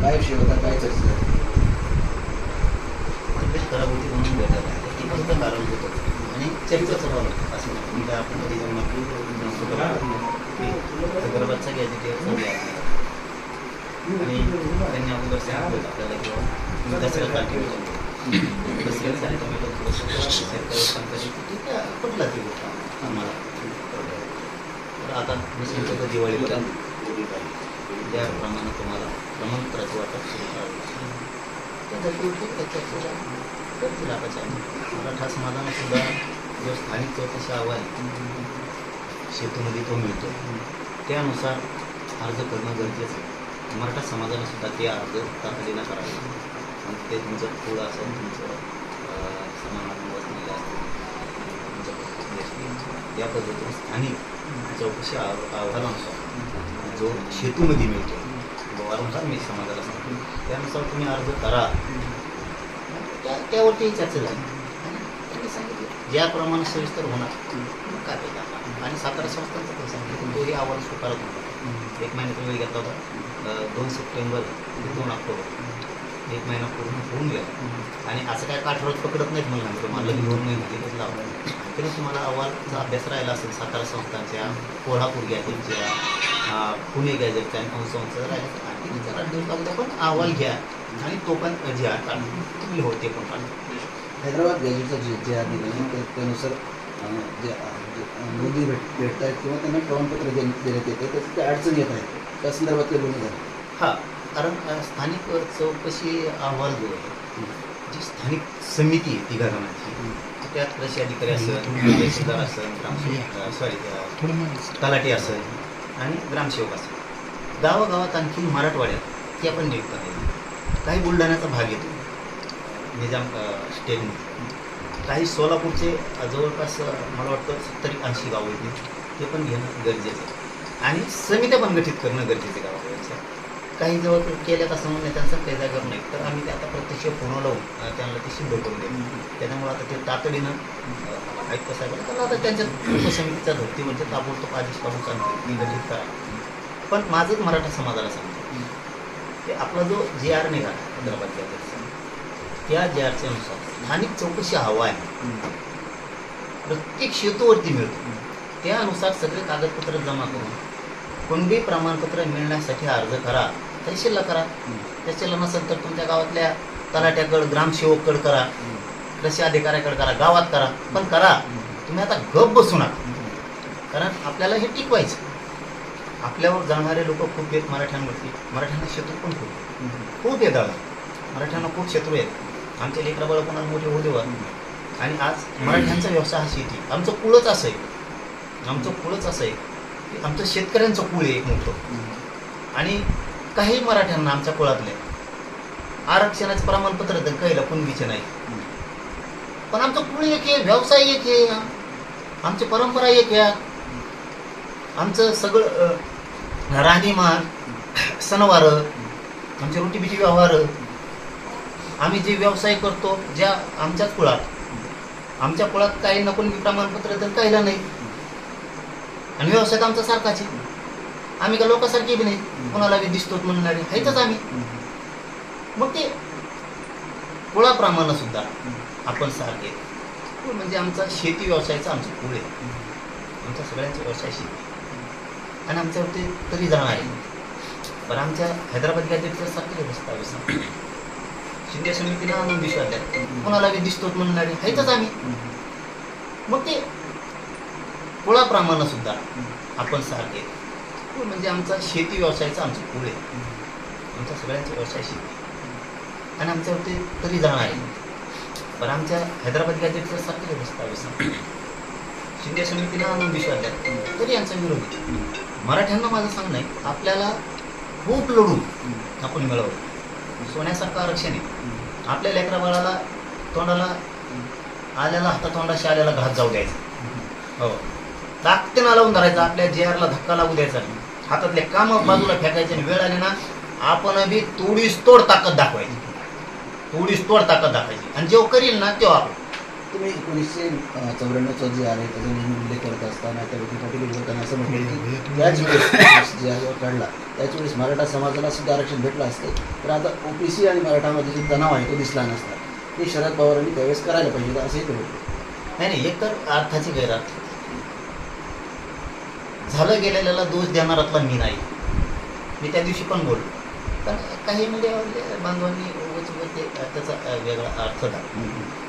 काय विषय होता, काय चर्चा झाली? करावती म्हणून भेटायला ते फक्त कारण होतं आणि चर्चाच व्हावं असं नाही. काय आपण कधी जाऊन हैदराबादचा गॅजेटियरचा आणि त्यांनी अगोदर सांगितलं आपल्याला किंवा दसऱ्यात पटला ते होता आम्हाला. तर आता निश्चित दिवाळीपर्यंत ज्याप्रमाणे तुम्हाला प्रमाणपत्राचं वाटप सुरू करावं करतील. आता मराठा समाजाने सुद्धा जो स्थानिक चौकशी अहवाल शेतूमध्ये तो मिळतो त्यानुसार अर्ज करणं गरजेचं आहे. मराठा समाजाने सुद्धा ते अर्ज तातडीनं करावे. आणि ते तुमचं पुढं असेल, तुमचं समाधान महिला तुमचं या पद्धतीने स्थानिक चौकशी अहवालानुसार जो शेतूमध्ये मिळतो वारंवार मी समाजाला सांगतो त्यानुसार तुम्ही अर्ज करा. त्यावरती चर्चा झाली आणि त्यांनी सांगितलं ज्याप्रमाणे सविस्तर होणार काय पाहिजे. आणि सातारा संस्थांचं पण सांगितलं तोही आव्हान स्वीकारत होता. 1 महिन्याचा वेळ घेतला होता. 2 सप्टेंबर ते 2 ऑक्टोबर 1 महिना पूर्ण होऊन गेला. आणि असं काय काठरोज पकडत नाहीत मला नंतर मला 2 महिने दिवस लावला. तरी तुम्हाला अहवालचा अभ्यास राहिला असेल सातारा संस्थांच्या, कोल्हापूर गॅजेटच्या, पुणे गॅजेटच्या आणि संस्था राहिल्या आणखी 4-8 दिवस लागतात. पण अहवाल घ्या आणि तो पण जे तुम्ही होते पण काढा. हैदराबाद गॅजेटचं जे दिलं त्यानुसार जे नोंदी भेटत आहेत किंवा त्यांना प्रमाणपत्र देण्यात येते त्याची काही अडचण येत आहे त्या संदर्भातले बोलणं झालं. हां, कारण स्थानिक चौकशी अहवाल जो आहे जी स्थानिक समिती आहे ती घराण्याची त्यात कृषी अधिकारी असेल, तहसीलदार असेल, तलाठी असेल आणि ग्रामसेवक असेल. गावागावात आणखी मराठवाड्यात ते पण नियुक्त आहे. काही बुलढाण्याचा भाग येतो निजाम स्टेटमध्ये, काही सोलापूरचे जवळपास मला वाटतं 70-80 गावं येतील ते पण घेणं गरजेचं आहे. आणि समित्या पण गठीत करणं गरजेचं आहे गावागावाच्या. काही जवळ केल्यात असं म्हणून त्यांचं काही जागर नाही तर आम्ही ते आता प्रत्यक्ष फोन लावून त्यांना ते सिद्ध करून देतो. त्याच्यामुळे आता ते तातडीनं आयुक्त साहेबांना त्यांना आता त्यांच्या उपसमितीच्या धर्तीमध्ये ताबडतोब आदेश काढून सांगते गठीत करा. पण माझंच मराठा समाजाला सांगतो की आपला जो JR निघाला हैदराबाद गॅजेटचा त्या JRच्या नुसार स्थानिक चौकशी हवा आहे प्रत्येक शेतूवरती मिळतो. त्यानुसार सगळे कागदपत्र जमा करून कुणबी प्रमाणपत्र मिळण्यासाठी अर्ज करा. तहसीलला करा, तहसीलला नसेल तर तुमच्या गावातल्या तलाट्याकडे, ग्रामसेवककडे करा, कृषी अधिकाऱ्याकडे करा, गावात करा, पण करा. तुम्ही आता गप बसू नका. कारण आपल्याला हे टिकवायचं. आपल्यावर जाणारे लोक खूप आहेत मराठ्यांवरती. मराठ्यांना शत्रू पण खूप येतात. मराठ्यांना खूप शत्रू आहेत. आमच्या लेकरा बाळ कोणाला मोठे होऊ देवा. आणि आज मराठ्यांचा व्यवसाय हा शेती. आमचं कुळच असं आहे की आमचं शेतकऱ्यांचं कुळ आहे एक मोठं. आणि काही मराठ्यांना आमच्या कुळातले आरक्षणाचं प्रमाणपत्र तर काहीला कुणबीचे नाही. पण आमचं कुळ एक आहे, व्यवसाय एक आहे, आमची परंपरा एक आहे, आमचं सगळं राहणीमान, सणवार, आमचे रोटीबिटी व्यवहार, आम्ही जे व्यवसाय करतो ज्या आमच्याच आमच्या कुळात काही नको प्रमाणपत्र तर काहीला नाही. आणि व्यवसाय आमचा सारखाच आहे. आम्ही का लोकांसारखी बी नाही, कोणाला बी दिसतोच म्हणणारे आहेतच आम्ही. मग ते कुळाप्रमाणे सुद्धा आपण सारखे म्हणजे आमचा शेती व्यवसायाचा आमचं कुळ आहे. आमचा सगळ्यांचा व्यवसाय शेती आणि आमच्यावरती तरी जाणार आहे. पण आमच्या हैदराबाद गॅजेटचं सारखे दस्तावेज शिंदे समितीनं आणून विश्वास कोणाला बी दिसतोच म्हणणारे आहेतच आम्ही. मग ते कुळाप्रमाणे सुद्धा आपण सारखे म्हणजे आमचा शेती व्यवसायाचा आमचं कुळ आहे. आमच्या सगळ्यांचा व्यवसाय शेती आणि आमच्यावरती तरी जाणार आहे. पण आमच्या हैदराबाद गॅजेटचं सारखे दस्तावेज शिंदे समितीनं आणून विश्वास तरी यांचा विरोध आहे. मराठ्यांना माझं सांगणं आहे आपल्याला खूप लढून आपण मिळवलं. सोन्यासारखं आरक्षण आहे. आपल्या लेकरा बाळाला तोंडाला आल्याला हातातोंडाशी आल्याला घात जाऊ द्यायचा. हो, ताकदीनं लावून धरायचा. आपल्या JRला धक्का लागू द्यायचा. हातातले काम बाजूला फेकायचे आणि वेळ आली ना आपण बी तोडीस तोड ताकद दाखवायची. आणि जेव्हा करील ना तेव्हा आपण तुम्ही 1994चा जे आहे त्याचा नेहमी उल्लेख करत असताना त्या व्यक्तीसाठी बोलताना असं म्हटलं की त्याच वेळेस जे आयोग काढला त्याच वेळेस मराठा समाजाला सुद्धा आरक्षण भेटलं असतं, तर आता ओबीसी आणि मराठामध्ये जे तणाव आहे तो दिसला नसता. ते शरद पवारांनी त्यावेळेस करायला पाहिजे असंही ते म्हटलं. नाही, एक तर अर्थाची गैरअर्थ झालं गेलेल्याला दोष देणारातला मी नाही. मी त्या दिवशी पण बोललो, पण काही मीडियावरले बांधवांनी त्याचा वेगळा अर्थ दाखवला.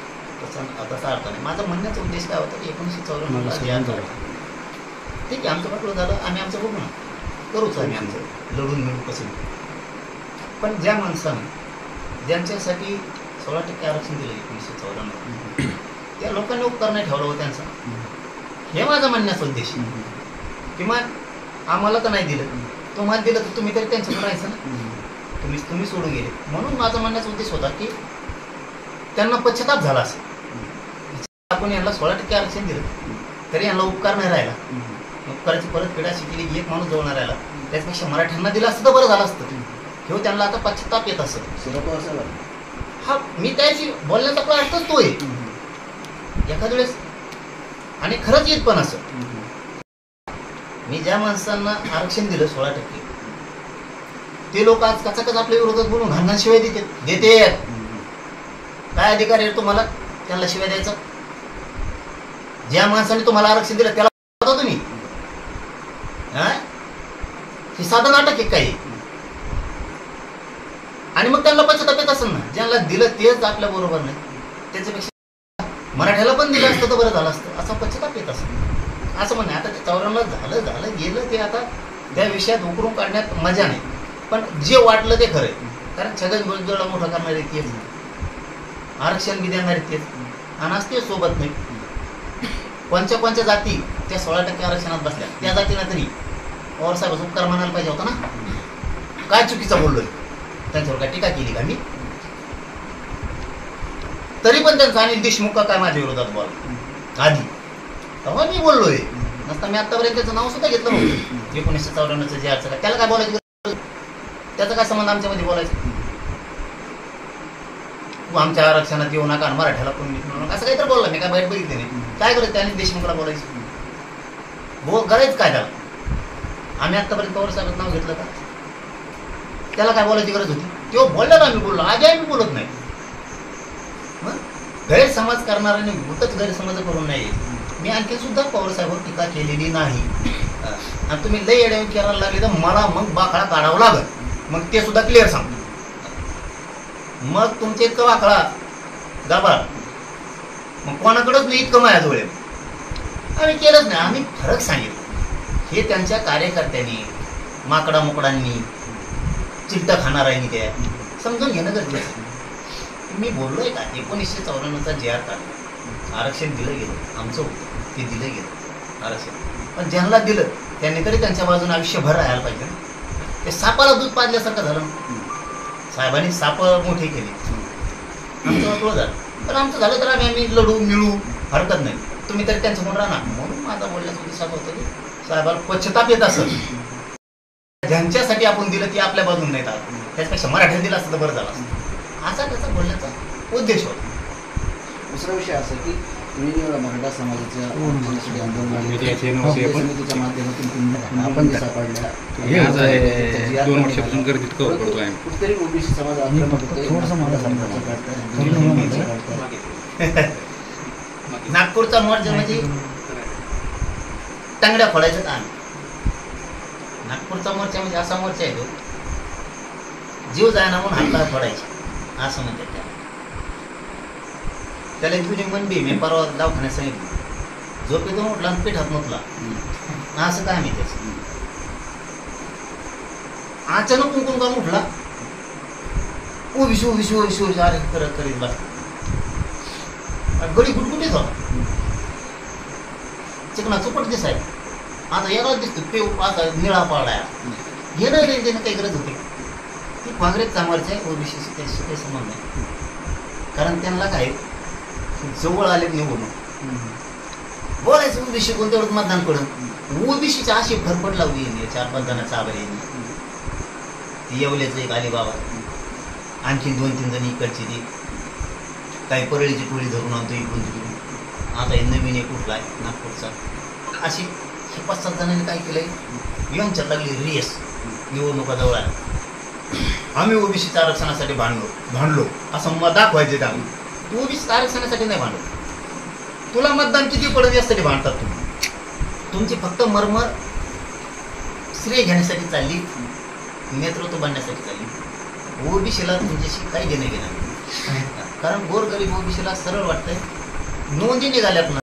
तसा अर्थ नाही. माझा म्हणण्याचा उद्देश काय होता की 1994 ठीक आहे, आमचं म्हटलं झालं, आम्ही आमचं बघू ना, करूच आम्ही आमचं लढून मिळू कसं. पण ज्या माणसानं ज्यांच्यासाठी 16% आरक्षण दिलं 1994 त्या लोकांनी उपकार नाही ठेवला हो त्यांचा. हे माझा म्हणण्याचा उद्देश. किंवा आम्हाला तर नाही दिलं, तुम्हाला दिलं तर तुम्ही तरी त्यांच्याकडे राहायचं ना, तुम्ही सोडून गेले. म्हणून माझा म्हणण्याचा उद्देश होता की त्यांना पश्चाताप झाला असेल. आपण यांना 16% आरक्षण दिलं तरी यांना उपकार नाही राहिला. उपकाराची परतफेड अशी केली की एक माणूस जवळ नाही राहिला. त्याच्यापेक्षा मराठ्यांना दिलं असतं तर बरं झालं असतं. किंवा त्यांना आता पश्चाताप येत असत. हा, मी त्याशी बोलण्याचा आपला अर्थच तो आहे. एखाद्या वेळेस आणि खरंच येत पण असं मी ज्या माणसांना आरक्षण दिलं 16% ते लोक आज कचाकच आपल्या विरोधात बोलून घाणघाण शिवाय देते. काय अधिकार आहे तुम्हाला त्यांना शिवाय द्यायचं? ज्या माणसाने तुम्हाला आरक्षण दिलं त्याला होता तुम्ही हे साधं नाटक आहे काही. आणि मग त्यांना पश्चाताप येत असेल ना, ज्यांना दिलं तेच आपल्या बरोबर नाही, त्याच्यापेक्षा मराठ्याला पण दिलं असतं तर बरं झालं असतं असा पश्चाताप येत असेल असं म्हणणे. आता 94 झालं गेलं ते आता त्या विषयात उकरून काढण्यात मजा नाही. पण जे वाटलं ते खरं आहे. कारण छगन भुजबळला मोठा करणारे तेच, आरक्षण बी देणारे तेच, आणि आज ते सोबत नाही. कोणत्या जाती त्या 16% आरक्षणात बसल्या त्या जातीला तरी पवार साहेब उपकार म्हणायला पाहिजे होता ना. काय चुकीचं बोललोय त्यांच्यावर, काय टीका केली का मी? तरी पण त्यांचा अनिल देशमुख काय माझ्या विरोधात बोला आधी तेव्हा मी बोललोय. नसता मी आतापर्यंत त्याचं नाव सुद्धा घेतलं नव्हतं. 1994चं जे अर्थ त्याला काय बोलायचं, त्याचा काय संबंध आमच्यामध्ये बोलायचं? तू आमच्या आरक्षणात येऊ नका, मराठ्याला पण असं काहीतरी बोलला मी, काय बाहेर बघितले नाही. काय करायचं त्याने देशमुखला बोलायचं? करायचं काय त्याला? आम्ही आतापर्यंत पवार साहेबांचं नाव घेतलं का? त्याला काय बोलायची गरज होती? तो बोलल्याला आम्ही बोललो, आधी आम्ही बोलत नाही. गैरसमज करणाऱ्याने भूतच गैरसमज करून नाही. मी आणखी सुद्धा पवार साहेबांवर टीका केलेली नाही. आणि तुम्ही लई येड्या करायला लागले तर मला मग बाखळा काढावा लागल. मग ते सुद्धा क्लिअर सांगतो. मग तुमचे इतकं वाखळा गाभार मग कोणाकडेच नाही इतकं माझ्याजवळ आम्ही केलंच नाही. आम्ही फरक सांगितलं. हे त्यांच्या कार्यकर्त्यांनी, माकडा मुकडांनी, चिलटं खाणाऱ्यांनी त्या समजून घेणं गरजेचं. मी बोललोय का 1994चा जे आर काढला, आरक्षण दिलं गेलं, आमचं होतं ते दिलं गेलं आरक्षण. पण ज्यांना दिलं त्यांनी तरी त्यांच्या बाजूने आयुष्यभर राहायला पाहिजे. ते सापाला दूध पाजल्यासारखं झालं. साहेबांनी साप मोठे केले, आमचं वाटलं झालं. पण आमचं झालं तर आम्ही लढू मिळू, हरकत नाही. तुम्ही तरी त्यांचं म्हणून राहणार. म्हणून माझा बोलण्याचा उद्देश होतं की साहेबाला पश्चाताप येत असेल, ज्यांच्यासाठी आपण दिलं ते आपल्या बाजून नाही आलं, त्याच्यापेक्षा मराठ्यात दिलं असतं तर बरं झालं असतं. असा त्याचा बोलण्याचा उद्देश होता. दुसरा विषय असा की तुम्ही मराठा समाजाच्या समितीच्या माध्यमातून आपण सापडल्या कुठेतरी ओबीसी समाज आक्रमक नागपूरचा मोर्चा म्हणजे टांगड्या फोडायचं काम. नागपूरचा मोर्चा म्हणजे असा मोर्चा आहे तो जीव जायना म्हणून हातला फोडायचे असं म्हणतात. त्याला एक तुझी मन बी मी परवा दवाखान्यात सांगितलं, झोपेतून उठला आणि पिठात नव्हतला असं काय मी त्याचं. अचानक कुंकून काढून उठला, ओबीसी अरे करत करीत बसला. गडी गुटगुटीत होता, चिकना चुपट दिसाय. आता याला दिसतो पे असा निळा पाळला. घेणं रे त्यानं काही गरज होती. ती काँग्रेस चांगलच आहे, ओबीसीशी त्याशी काही संबंध नाही. कारण त्यांना काय जवळ आले निवडून बोलायचं ओबीसी कोण तेवढं मतदान करून. ओबीसीची अशी फरफट लावली 4-5 जणांचा आभार येईल. ती येवल्याचं एक अलिबाबा, आणखी 2-3 जण इकडची ती काही परळीची टोळी धरून आणतो इकडून तिकडून. आता हे नवीन एक उठला आहे नागपूरचा, अशी हे 5-7 जणांनी काय केलंय, यांच्यात लागली रेस, निवडणुका जवळ आहे, आम्ही ओबीसी आरक्षणासाठी भांडलो असं मत दाखवायचे का आम्ही. तू ओबीसी आरक्षणासाठी नाही भांडलो, तुला मतदान किती पडत यासाठी भांडतात तुम्ही. तुमची फक्त मरमर श्रेय घेण्यासाठी चालली, नेतृत्व बनण्यासाठी चालली. ओबीसीला तुमच्याशी काही घेणं घेणार नाही. कारण गोरगरीब ओबीसीला सरळ वाटतंय, नोंदी निघाल्यात ना